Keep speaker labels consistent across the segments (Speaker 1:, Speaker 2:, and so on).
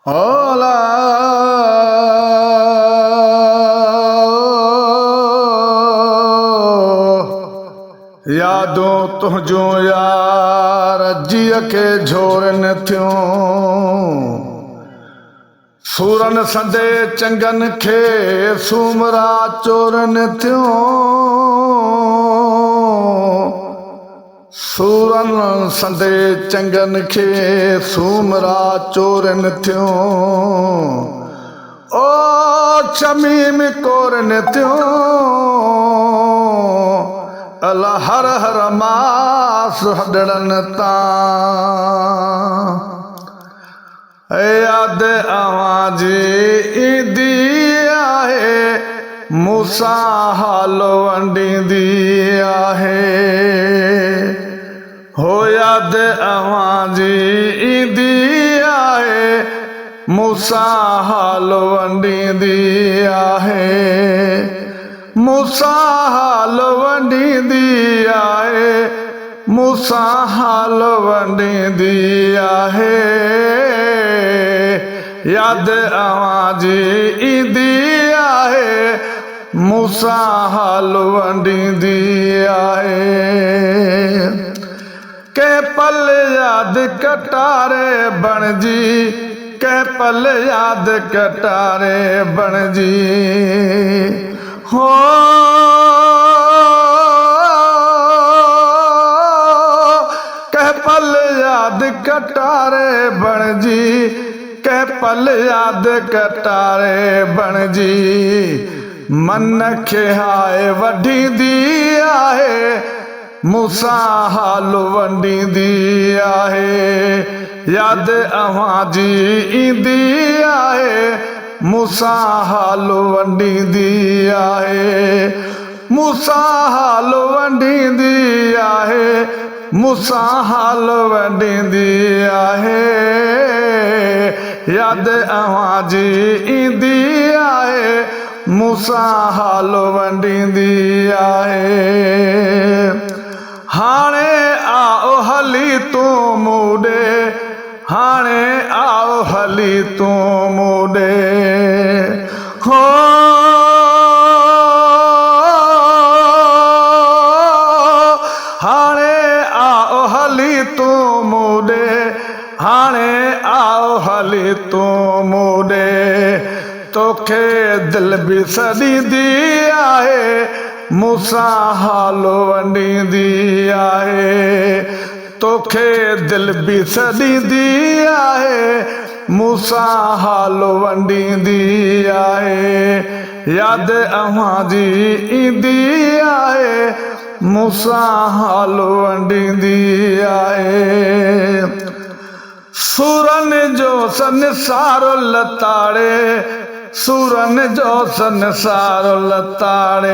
Speaker 1: होला यादों तुझो यार जिय के झोरन थियूं सूरन संदे चंगन खे सूमरा चोरन थियूं सूरन संदे चंगन खे सूमरा चोरन थियूं ओ चमीम कोरन थियूं अला हर हर मास हडड़न तां याद अवां जी ईंदी आहे मूंसां हाल वंडींदी आहे हो याद अवां जी ईंदी आहे मूंसां हाल वंडींदी आहे मूंसां हाल वंडींदी आहे मूंसां हाल वंडींदी आहे याद अवां जी ईंदी आहे मूंसां हाल वंडींदी आहे कंहिं पल याद कटारे बणजी कंहिं पल याद कटारे बणजी हो कंहिं पल याद कटारे बणजी कंहिं पल याद कटारे बणजी मन खे हाय वढींदी आहे मूंसां हाल वंडींदी आहे याद अवां जी ईंदी आहे मूंसां हाल वंडींदी आहे मूंसां हाल वंडींदी आहे मूंसां हाल वंडींदी आहे याद अवां जी ईंदी आहे मूंसां हाल वंडींदी आहे हाणे आओ हली तूं मूं हाणे आओ हली तूं मूं हो हाणे आओ हली तूं मूं हाणे आओ हली तूं मूं तोखे दिल बि सॾींदी आहे मूंसां हाल वंडींदी आहे तोखे दिल बि सॾींदी आहे मूंसां हाल वंडींदी आहे याद अवां जी ईंदी आहे मूंसां हाल वंडींदी आहे सूरन जो संसार लताड़े सूरन जो संसार लताड़े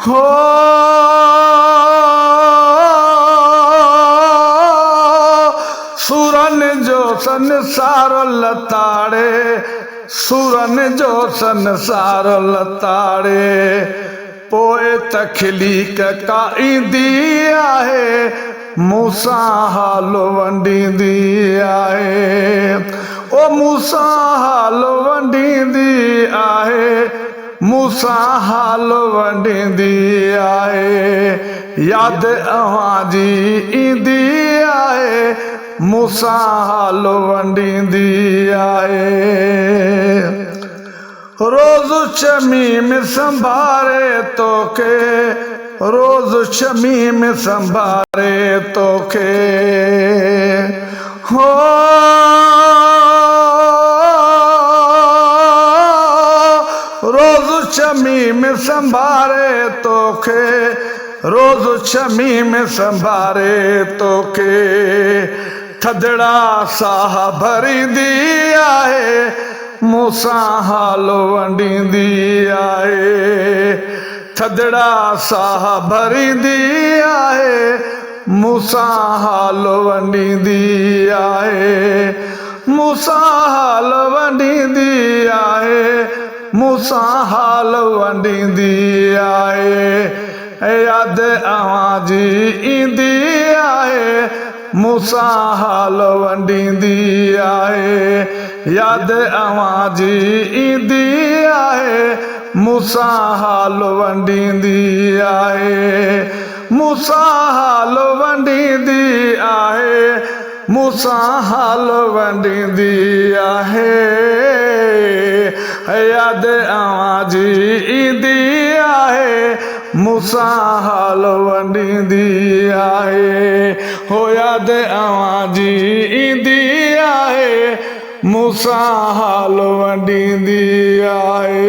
Speaker 1: हो सूरन जो संसार लताड़े सूरन जो संसार लताड़े पोइ तकलीफ़ का ईंदी आहे मूंसां हाल वंडींदी आहे ओ मूंसां हाल वंडींदी आहे मूंसां हाल वंडींदी आहे याद अवां जी ईंदी आहे मूंसां हाल वंडींदी आहे रोज़ शमीम संभारे तोखे रोज़ शमीम संभारे तोखे हो रोज़ शमीम संभारे तोखे रोज़ शमीम संभारे तोखे थदड़ा साह भरींदी आहे मूंसां हाल वंडींदी आहे थदड़ा साह भरींदी आहे मूंसां हाल वंडींदी आहे मूंसां हाल वंडींदी आहे मूंसां हाल वंडींदी आहे याद अवां जी ईंदी आहे मूसां हाल वंडींदी आहे यादि अव्हां जी ईंदी आहे मूसां हाल वंडींदी आहे मूसां हाल वंडींदी आहे मूसां हाल वंडींदी आहे यादि अव्हां जी ईंदी आहे मूसां हाल वंडींदी आहे हो यादि अव्हां जी ईंदी आहे मूसां हाल वंडींदी आहे।